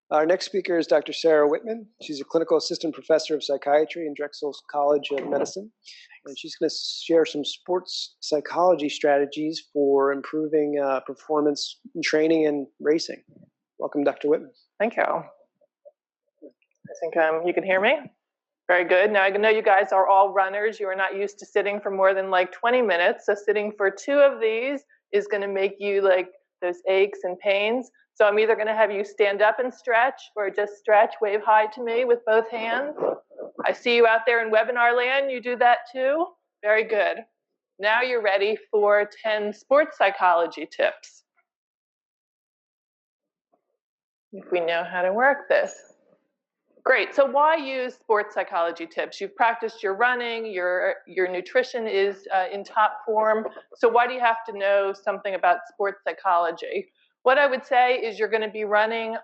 Our next speaker is Dr. Sarah Whitman. She's a clinical assistant professor of psychiatry in Drexel College of Medicine. And she's going to share some sports psychology strategies for improving performance in training and racing. Welcome, Dr. Whitman. Thank you. I think you can hear me. Very good. Now, I know you guys are all runners. You are not used to sitting for more than like 20 minutes. So sitting for 2 of these is going to make you like those aches and pains. So I'm either going to have you stand up and stretch or just stretch, wave hi to me with both hands. I see you out there in webinar land. You do that too. Very good. Now you're ready for 10 sports psychology tips. If we know how to work this. Great. So why use sports psychology tips? You've practiced your running, your nutrition is in top form. So why do you have to know something about sports psychology? What I would say is you're going to be sitting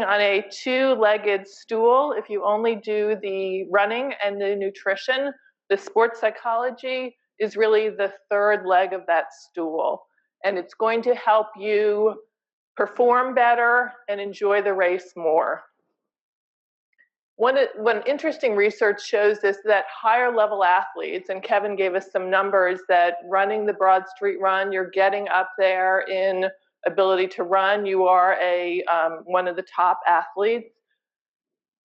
on a 2-legged stool. If you only do the running and the nutrition, the sports psychology is really the 3rd leg of that stool. And it's going to help you perform better and enjoy the race more. One interesting research shows this, that higher level athletes, and Kevin gave us some numbers, that running the Broad Street Run, you're getting up there in ability to run, you are one of the top athletes,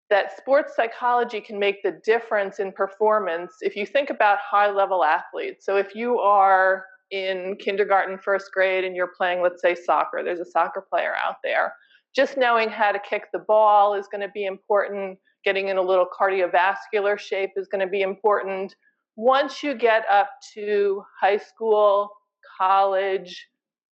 that sports psychology can make the difference in performance if you think about high level athletes. So if you are in kindergarten, 1st grade, and you're playing, let's say, soccer, there's a soccer player out there, just knowing how to kick the ball is going to be important. Getting in a little cardiovascular shape is going to be important. Once you get up to high school, college,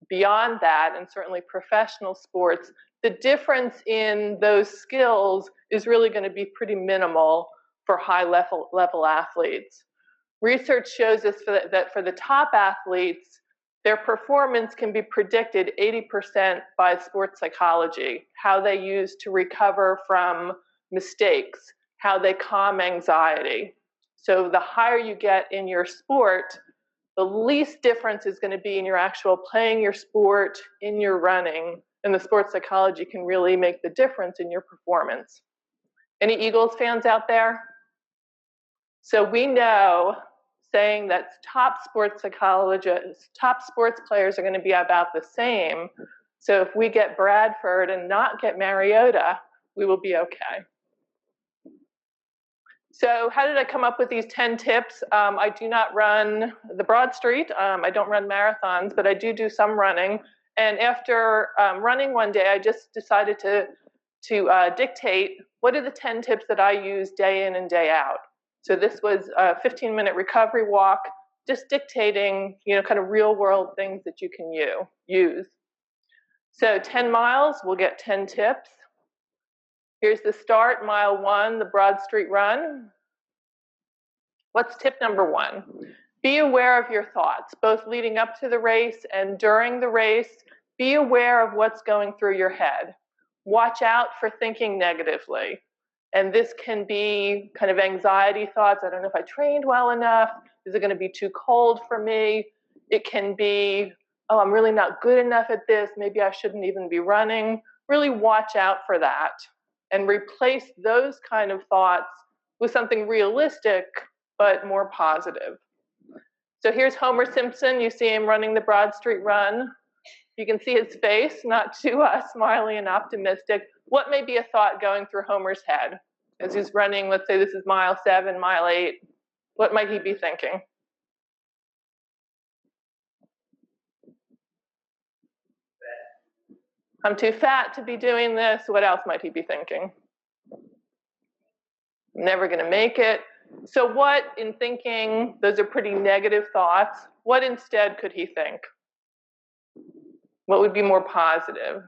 beyond that, and certainly professional sports, the difference in those skills is really going to be pretty minimal for high level athletes. Research shows us that for the top athletes, their performance can be predicted 80% by sports psychology, how they use to recover from mistakes, how they calm anxiety. So the higher you get in your sport, the least difference is going to be in your actual playing your sport, in your running, and the sports psychology can really make the difference in your performance. Any Eagles fans out there? So we know, saying that top sports psychologists, top sports players are going to be about the same. So if we get Bradford and not get Mariota, we will be okay. So how did I come up with these 10 tips? I do not run the Broad Street. I don't run marathons, but I do some running. And after running one day, I just decided to dictate what are the 10 tips that I use day in and day out. So this was a 15-minute recovery walk, just dictating, kind of real-world things that you can use. So 10 miles, we'll get 10 tips. Here's the start, mile 1, the Broad Street Run. What's tip number 1? Be aware of your thoughts, both leading up to the race and during the race. Be aware of what's going through your head. Watch out for thinking negatively. And this can be kind of anxiety thoughts. I don't know if I trained well enough. Is it going to be too cold for me? It can be, oh, I'm really not good enough at this. Maybe I shouldn't even be running. Really watch out for that and replace those kind of thoughts with something realistic but more positive. So here's Homer Simpson. You see him running the Broad Street Run. You can see his face, not too smiley and optimistic. What may be a thought going through Homer's head as he's running? Let's say this is mile 7, mile 8. What might he be thinking? I'm too fat to be doing this. What else might he be thinking? I'm never going to make it. So what, in thinking, those are pretty negative thoughts, what instead could he think? What would be more positive?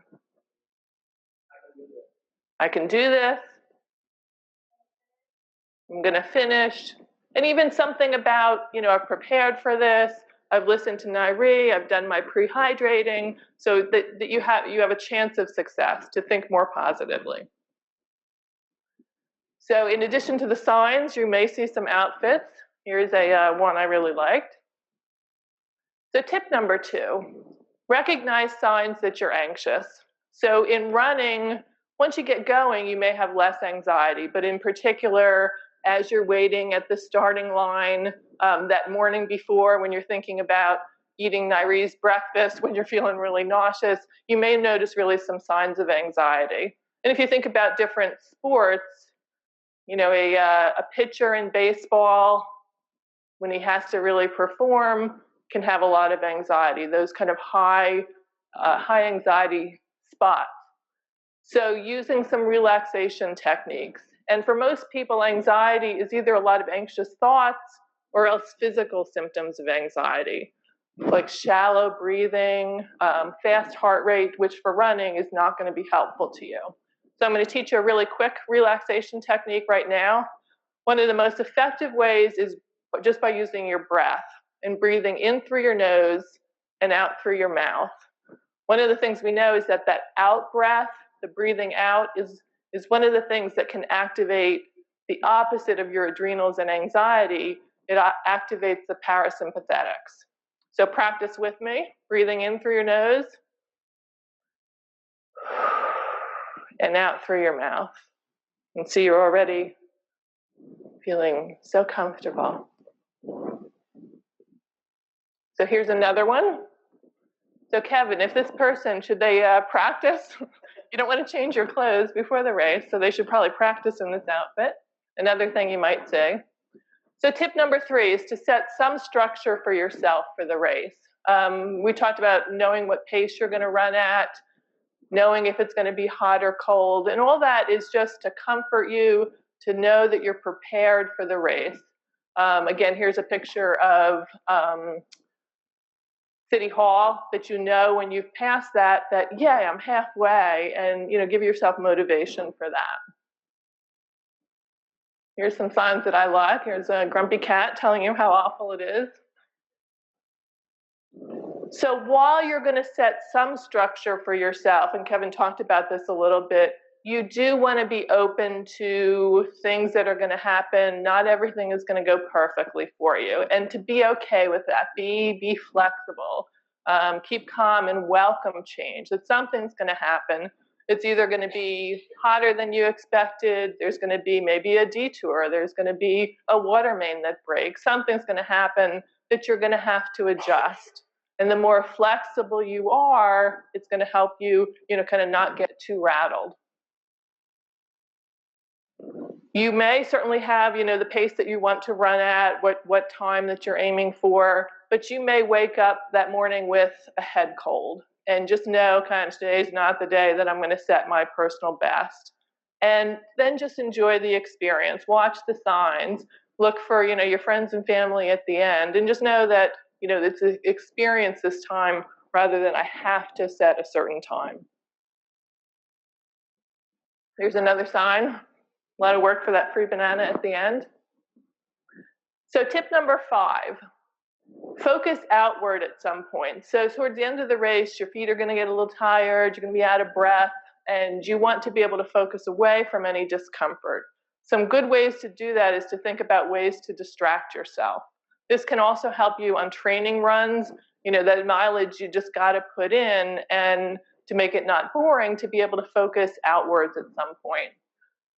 I can do this. I'm going to finish. And even something about, I've prepared for this. I've listened to Nairi. I've done my pre-hydrating. So that you have a chance of success, to think more positively. So in addition to the signs, you may see some outfits. Here's one I really liked. So tip number 2, recognize signs that you're anxious. So in running, once you get going, you may have less anxiety, but in particular, as you're waiting at the starting line that morning before, when you're thinking about eating Naire's breakfast, when you're feeling really nauseous, you may notice really some signs of anxiety. And if you think about different sports, you know, a pitcher in baseball, when he has to really perform, can have a lot of anxiety, those kind of high anxiety spots. So using some relaxation techniques. And for most people, anxiety is either a lot of anxious thoughts or else physical symptoms of anxiety, like shallow breathing, fast heart rate, which for running is not going to be helpful to you. So I'm going to teach you a really quick relaxation technique right now. One of the most effective ways is just by using your breath and breathing in through your nose and out through your mouth. One of the things we know is that out breath, the breathing out, is one of the things that can activate the opposite of your adrenals and anxiety. It activates the parasympathetics. So practice with me, breathing in through your nose and out through your mouth. And see, you're already feeling so comfortable. So here's another one. So Kevin, if this person, should they practice? You don't want to change your clothes before the race, so they should probably practice in this outfit. Another thing you might say. So tip number 3 is to set some structure for yourself for the race. We talked about knowing what pace you're going to run at, knowing if it's going to be hot or cold, and all that is just to comfort you, to know that you're prepared for the race. Again, here's a picture of City Hall, that you know when you've passed that yeah, I'm halfway, and give yourself motivation for that. Here's some signs that I like. Here's a grumpy cat telling you how awful it is. So while you're going to set some structure for yourself, and Kevin talked about this a little bit, you do want to be open to things that are going to happen. Not everything is going to go perfectly for you, and to be okay with that. Be flexible. Keep calm and welcome change. That something's going to happen. It's either going to be hotter than you expected. There's going to be maybe a detour. There's going to be a water main that breaks. Something's going to happen that you're going to have to adjust. And the more flexible you are, it's going to help you, kind of not get too rattled. You may certainly have, the pace that you want to run at, what time that you're aiming for, but you may wake up that morning with a head cold and just know kind of today's not the day that I'm going to set my personal best. And then just enjoy the experience, watch the signs, look for, your friends and family at the end, and just know that, it's an experience this time rather than I have to set a certain time. Here's another sign. A lot of work for that free banana at the end. So tip number 5, focus outward at some point. So towards the end of the race, your feet are going to get a little tired, you're going to be out of breath, and you want to be able to focus away from any discomfort. Some good ways to do that is to think about ways to distract yourself. This can also help you on training runs, that mileage you just got to put in, and to make it not boring, to be able to focus outwards at some point.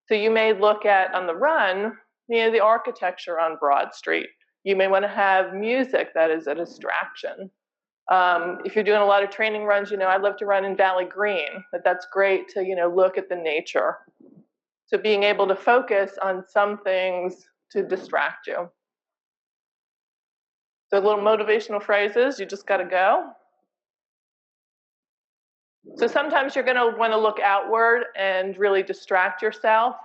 So you may look at, on the run, the architecture on Broad Street. You may want to have music that is a distraction. If you're doing a lot of training runs, I love to run in Valley Green, but that's great to, look at the nature. So being able to focus on some things to distract you. So little motivational phrases, you just got to go. So sometimes you're going to want to look outward and really distract yourself.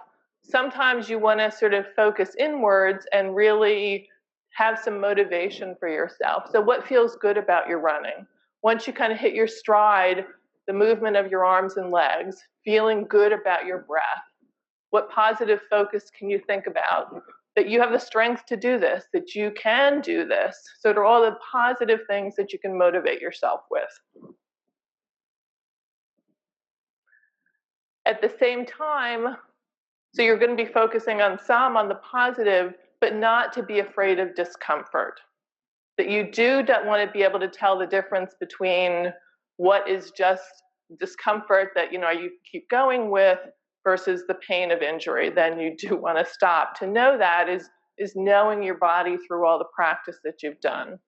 Sometimes you want to sort of focus inwards and really have some motivation for yourself. So what feels good about your running? Once you kind of hit your stride, the movement of your arms and legs, feeling good about your breath. What positive focus can you think about? That you have the strength to do this, that you can do this. So they're all the positive things that you can motivate yourself with. At the same time, so you're going to be focusing on the positive, but not to be afraid of discomfort. That you do want to be able to tell the difference between what is just discomfort that you keep going with versus the pain of injury, then you do want to stop. To know that is knowing your body through all the practice that you've done.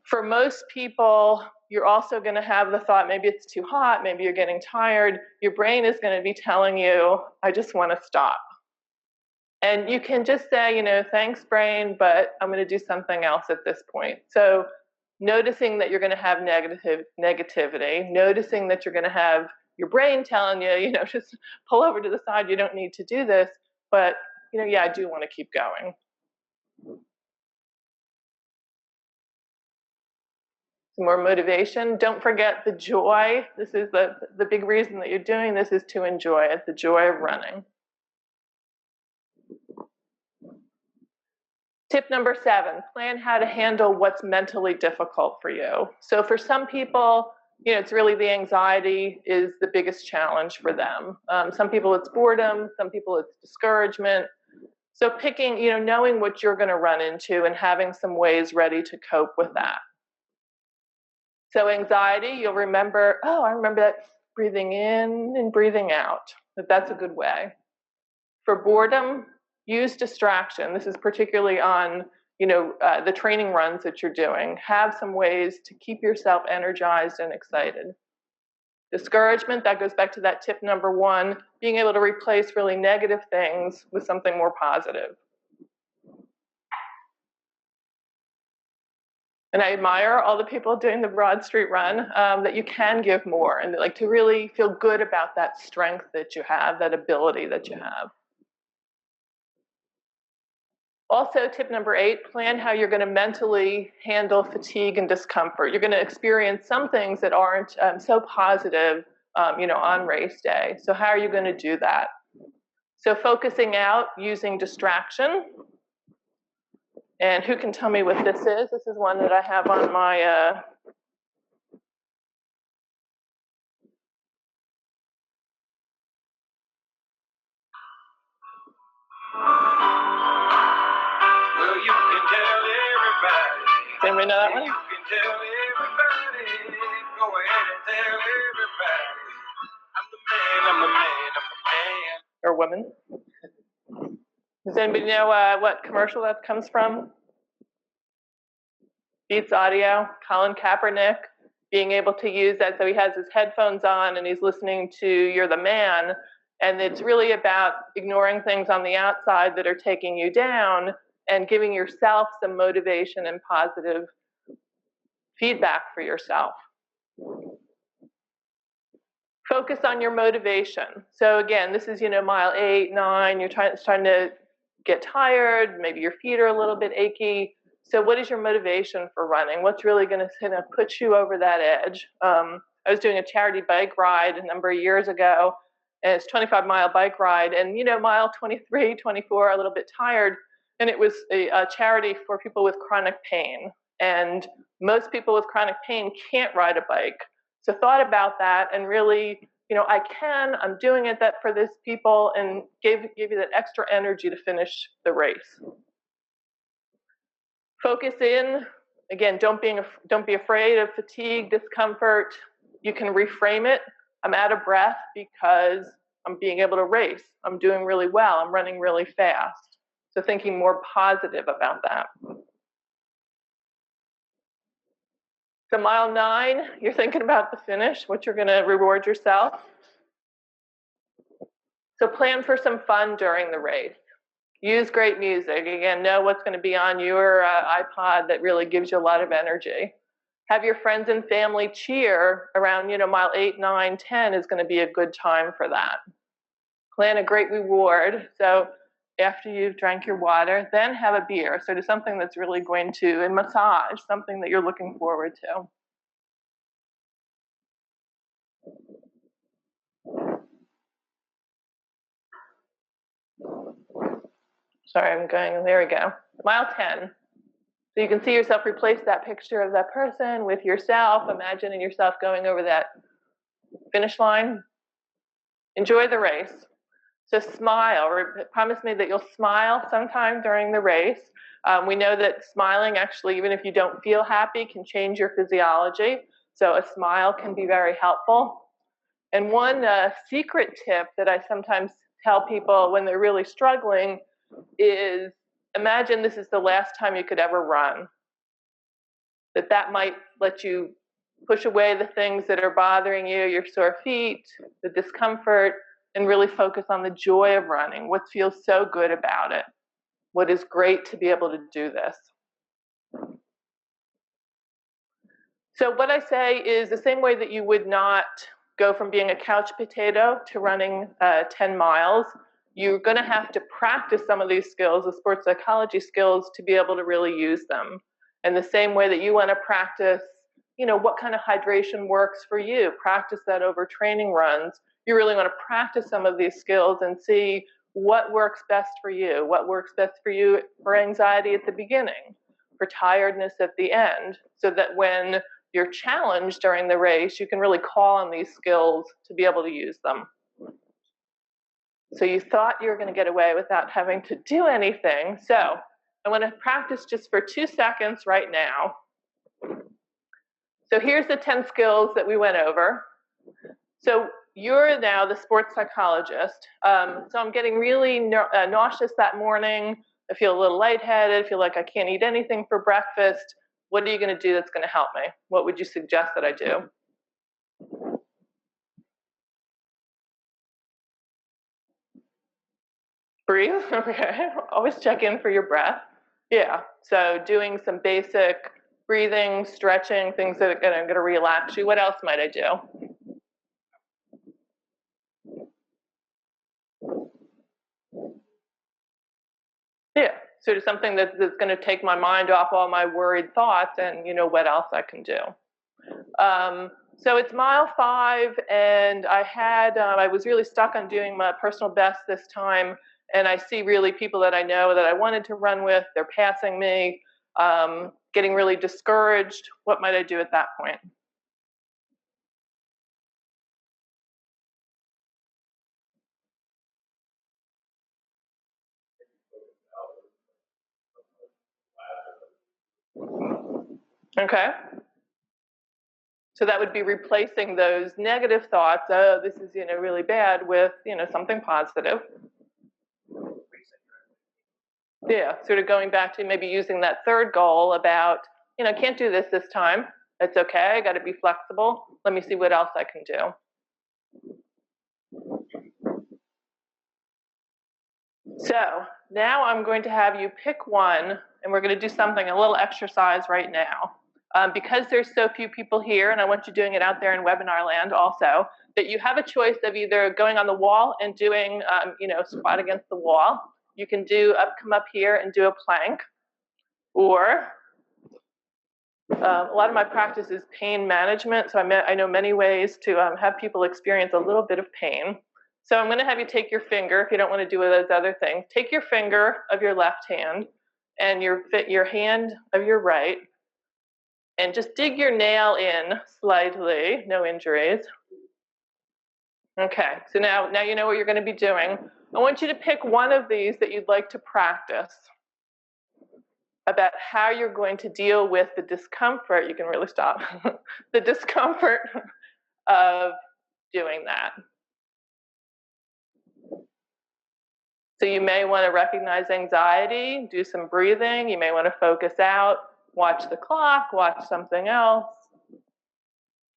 For most people, you're also going to have the thought, maybe it's too hot, maybe you're getting tired. Your brain is going to be telling you, I just want to stop. And you can just say, thanks, brain, but I'm going to do something else at this point. So noticing that you're going to have negativity, noticing that you're going to have your brain telling you, just pull over to the side, you don't need to do this, but, yeah, I do want to keep going. Some more motivation. Don't forget the joy. This is the big reason that you're doing this, is to enjoy it, the joy of running. Tip number 7, plan how to handle what's mentally difficult for you. So for some people, it's really the anxiety is the biggest challenge for them. Some people it's boredom, some people it's discouragement. So picking, knowing what you're going to run into and having some ways ready to cope with that. So anxiety, you'll remember, I remember that breathing in and breathing out. That's a good way. For boredom, use distraction. This is particularly on, the training runs that you're doing. Have some ways to keep yourself energized and excited. Discouragement, that goes back to that tip number 1, being able to replace really negative things with something more positive. And I admire all the people doing the Broad Street Run, that you can give more and to really feel good about that strength that you have, that ability that you have. Also, tip number 8, plan how you're going to mentally handle fatigue and discomfort. You're going to experience some things that aren't so positive, on race day. So how are you going to do that? So focusing out using distraction. And who can tell me what this is? This is one that I have on my Well, you can tell everybody. Does anybody know that one? You can tell everybody. Go ahead and tell everybody. I'm the man, I'm the man, I'm the man. Or woman? Does anybody know what commercial that comes from? Beats Audio, Colin Kaepernick, being able to use that. So he has his headphones on and he's listening to You're the Man. And it's really about ignoring things on the outside that are taking you down and giving yourself some motivation and positive feedback for yourself. Focus on your motivation. So again, this is, mile 8, 9, you're starting to get tired, maybe your feet are a little bit achy. So what is your motivation for running? What's really going to put you over that edge? I was doing a charity bike ride a number of years ago, and it's a 25-mile bike ride. And, mile 23, 24, a little bit tired. And it was a charity for people with chronic pain. And most people with chronic pain can't ride a bike. So thought about that and really, I'm doing it for these people, and give you that extra energy to finish the race. Focus in. Again, don't be afraid of fatigue, discomfort. You can reframe it. I'm out of breath because I'm being able to race. I'm doing really well. I'm running really fast. So thinking more positive about that. So mile 9, you're thinking about the finish, what you're going to reward yourself. So plan for some fun during the race. Use great music. Again, know what's going to be on your iPod that really gives you a lot of energy. Have your friends and family cheer around, mile 8, 9, 10 is going to be a good time for that. Plan a great reward. So after you've drank your water, then have a beer. So do something that's really going to, and massage, something that you're looking forward to. Sorry, I'm going, there we go. Mile 10. So you can see yourself, replace that picture of that person with yourself, imagining yourself going over that finish line. Enjoy the race. So smile. Promise me that you'll smile sometime during the race. We know that smiling actually, even if you don't feel happy, can change your physiology. So a smile can be very helpful. And one secret tip that I sometimes tell people when they're really struggling is, imagine this is the last time you could ever run. That might let you push away the things that are bothering you, your sore feet, the discomfort, and really focus on the joy of running, what feels so good about it, what is great to be able to do this. So what I say is the same way that you would not go from being a couch potato to running 10 miles, you're going to have to practice some of these skills, the sports psychology skills, to be able to really use them. And the same way that you want to practice, what kind of hydration works for you, practice that over training runs. You really want to practice some of these skills and see what works best for you, what works best for you for anxiety at the beginning, for tiredness at the end, so that when you're challenged during the race, you can really call on these skills to be able to use them. So you thought you were going to get away without having to do anything. So I want to practice just for 2 seconds right now. So here's the 10 skills that we went over. So you're now the sports psychologist. So I'm getting really nauseous that morning. I feel a little lightheaded. I feel like I can't eat anything for breakfast. What are you going to do that's going to help me? What would you suggest that I do? Breathe. Okay. Always check in for your breath. Yeah. So doing some basic breathing, stretching, things that are going to relax you. What else might I do? Yeah. So it's something that's going to take my mind off all my worried thoughts, and what else I can do. So it's mile 5, and I was really stuck on doing my personal best this time, and I see really people that I know that I wanted to run with, they're passing me, getting really discouraged. What might I do at that point? Okay. So that would be replacing those negative thoughts, oh, this is really bad, with something positive. Yeah, sort of going back to maybe using that third goal about, I can't do this time. It's okay, I got to be flexible. Let me see what else I can do. So now I'm going to have you pick one, and we're going to do something, a little exercise right now. Because there's so few people here, and I want you doing it out there in webinar land also, that you have a choice of either going on the wall and doing, squat against the wall. You can come up here and do a plank, or a lot of my practice is pain management, so I know many ways to have people experience a little bit of pain. So I'm going to have you take your finger, if you don't want to do those other things, take your finger of your left hand and your hand of your right, and just dig your nail in slightly, no injuries. Okay, so now you know what you're going to be doing. I want you to pick one of these that you'd like to practice about how you're going to deal with the discomfort, you can really stop, the discomfort of doing that. So you may want to recognize anxiety, do some breathing, you may want to focus out, watch the clock, watch something else.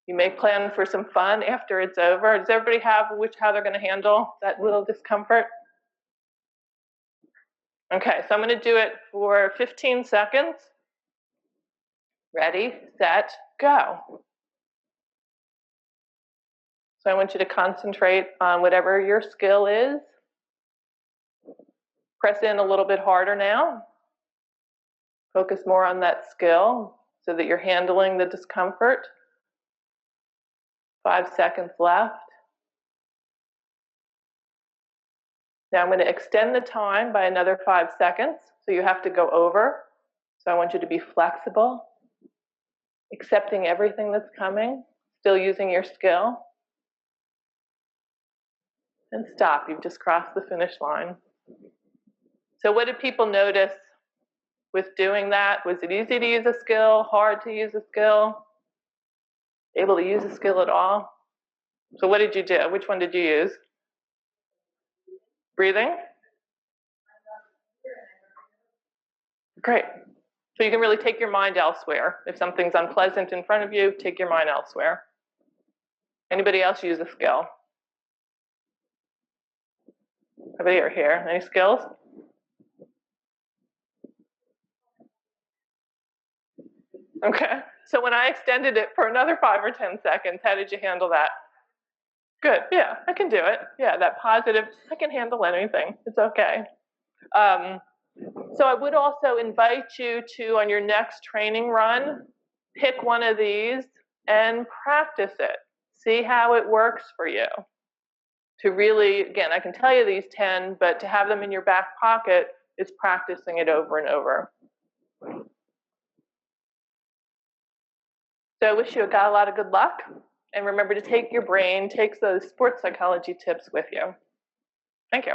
You may plan for some fun after it's over. Does everybody have how they're going to handle that little discomfort? Okay, so I'm going to do it for 15 seconds. Ready, set, go. So I want you to concentrate on whatever your skill is. Press in a little bit harder now. Focus more on that skill so that you're handling the discomfort. 5 seconds left. Now I'm going to extend the time by another 5 seconds, so you have to go over. So I want you to be flexible, accepting everything that's coming, still using your skill. And stop, you've just crossed the finish line. So what did people notice with doing that? Was it easy to use a skill, hard to use a skill? Able to use a skill at all? So what did you do? Which one did you use? Breathing? Great. So you can really take your mind elsewhere. If something's unpleasant in front of you, take your mind elsewhere. Anybody else use a skill? Everybody are here. Any skills? Okay. So when I extended it for another 5 or 10 seconds, how did you handle that? Good. Yeah, I can do it. Yeah, that positive, I can handle anything. It's okay. So I would also invite you to, on your next training run, pick one of these and practice it. See how it works for you. To really, again, I can tell you these 10, but to have them in your back pocket is practicing it over and over. So I wish you got a lot of good luck. And remember to take your brain, take those sports psychology tips with you. Thank you.